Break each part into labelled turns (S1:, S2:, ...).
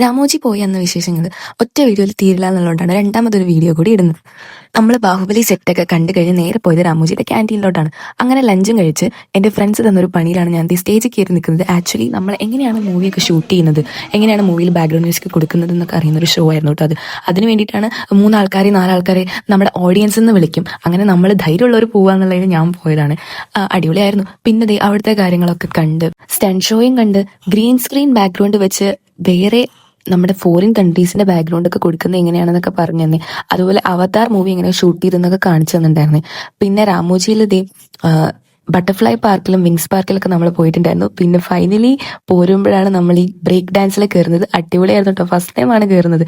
S1: രാമോജി പോയി എന്ന വിശേഷങ്ങൾ ഒറ്റ വീഡിയോയിൽ തീരില്ല എന്നുള്ളതുകൊണ്ടാണ് രണ്ടാമതൊരു വീഡിയോ കൂടി ഇടുന്നത്. നമ്മൾ ബാഹുബലി സെറ്റൊക്കെ കണ്ടു കഴിഞ്ഞ് നേരെ പോയത് രാമോജിയുടെ ക്യാൻറ്റീനിലോട്ടാണ്. അങ്ങനെ ലഞ്ചും കഴിച്ച് എൻ്റെ ഫ്രണ്ട്സ് തന്നൊരു പണിയിലാണ് ഞാൻ ഈ സ്റ്റേജിൽ കയറി നിൽക്കുന്നത്. ആക്ച്വലി നമ്മൾ എങ്ങനെയാണ് മൂവിയൊക്കെ ഷൂട്ട് ചെയ്യുന്നത്, എങ്ങനെയാണ് മൂവിയിൽ ബാക്ക്ഗ്രൗണ്ട് മ്യൂസിക് കൊടുക്കുന്നത് എന്നൊക്കെ അറിയുന്നൊരു ഷോ ആയിരുന്നു കേട്ടോ. അതിന് വേണ്ടിയിട്ടാണ് 3 ആൾക്കാരെ 4 ആൾക്കാരെ നമ്മുടെ ഓഡിയൻസ് എന്ന് വിളിക്കും. അങ്ങനെ നമ്മൾ ധൈര്യമുള്ളവർ പോകാന്നുള്ളതിന് ഞാൻ പോയതാണ്. അടിപൊളിയായിരുന്നു. പിന്നെ ദേ അവിടുത്തെ കാര്യങ്ങളൊക്കെ കണ്ട് സ്റ്റണ്ട് ഷോയും കണ്ട് ഗ്രീൻ സ്ക്രീൻ ബാക്ക്ഗ്രൗണ്ട് വെച്ച് വേറെ നമ്മുടെ ഫോറിൻ കൺട്രീസിന്റെ ബാക്ക്ഗ്രൗണ്ട് ഒക്കെ കൊടുക്കുന്നത് എങ്ങനെയാണെന്നൊക്കെ പറഞ്ഞു തന്നെ. അതുപോലെ അവതാർ മൂവി എങ്ങനെ ഷൂട്ട് ചെയ്തെന്നൊക്കെ കാണിച്ചു തന്നിട്ടുണ്ടായിരുന്നു. പിന്നെ രാമോജിയിൽ ദേ ബട്ടർഫ്ലൈ പാർക്കിലും വിങ്സ് പാർക്കിലൊക്കെ നമ്മൾ പോയിട്ടുണ്ടായിരുന്നു. പിന്നെ ഫൈനലി പോരുമ്പോഴാണ് നമ്മൾ ഈ ബ്രേക്ക് ഡാൻസിൽ കയറുന്നത്. അടിപൊളിയായിരുന്നു കേട്ടോ. ഫസ്റ്റ് ടൈമാണ് കയറുന്നത്.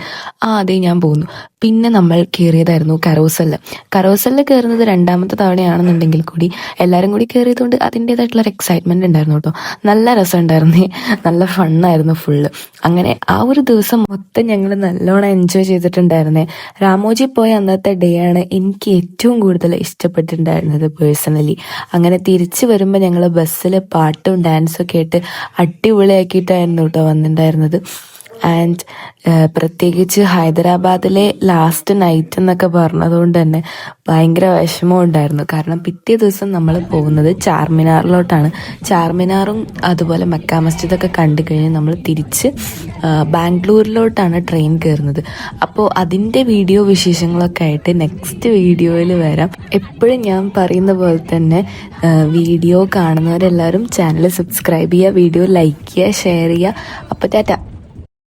S1: അതെ ഞാൻ പോകുന്നു. പിന്നെ നമ്മൾ കയറിയതായിരുന്നു കരോസലിൽ കയറുന്നത് 2ാമത്തെ തവണയാണെന്നുണ്ടെങ്കിൽ കൂടി എല്ലാവരും കൂടി കയറിയതുകൊണ്ട് അതിൻ്റെതായിട്ടുള്ളൊരു എക്സൈറ്റ്മെന്റ് ഉണ്ടായിരുന്നു കേട്ടോ. നല്ല രസമുണ്ടായിരുന്നേ, നല്ല ഫണ്ണായിരുന്നു ഫുള്ള്. അങ്ങനെ ആ ഒരു ദിവസം മൊത്തം ഞങ്ങൾ നല്ലോണം എൻജോയ് ചെയ്തിട്ടുണ്ടായിരുന്നേ. രാമോജി പോയ അന്നത്തെ ഡേ ആണ് എനിക്ക് ഏറ്റവും കൂടുതൽ ഇഷ്ടപ്പെട്ടിട്ടുണ്ടായിരുന്നത് പേഴ്സണലി. അങ്ങനെ തിരിച്ചു വരുമ്പോൾ ഞങ്ങൾ ബസ്സിൽ പാട്ടും ഡാൻസും ഒക്കെ ആയിട്ട് അടിപൊളിയാക്കിയിട്ടായിരുന്നു കേട്ടോ വന്നിട്ടുണ്ടായിരുന്നത്. ആൻഡ് പ്രത്യേകിച്ച് ഹൈദരാബാദിലെ ലാസ്റ്റ് നൈറ്റ് എന്നൊക്കെ പറഞ്ഞതുകൊണ്ട് തന്നെ ഭയങ്കര വിഷമം ഉണ്ടായിരുന്നു. കാരണം പിറ്റേ ദിവസം നമ്മൾ പോകുന്നത് ചാർമിനാറിലോട്ടാണ്. ചാർമിനാറും അതുപോലെ മക്ക മസ്ജിദൊക്കെ കണ്ടു കഴിഞ്ഞ് നമ്മൾ തിരിച്ച് ബാംഗ്ലൂരിലോട്ടാണ് ട്രെയിൻ കയറുന്നത്. അപ്പോൾ അതിൻ്റെ വീഡിയോ വിശേഷങ്ങളൊക്കെ ആയിട്ട് നെക്സ്റ്റ് വീഡിയോയിൽ വരാം. എപ്പോഴും ഞാൻ പറയുന്ന പോലെ തന്നെ വീഡിയോ കാണുന്നവരെല്ലാവരും ചാനൽ സബ്സ്ക്രൈബ് ചെയ്യുക, വീഡിയോ ലൈക്ക് ചെയ്യുക, ഷെയർ ചെയ്യുക. അപ്പോൾ ടാറ്റ.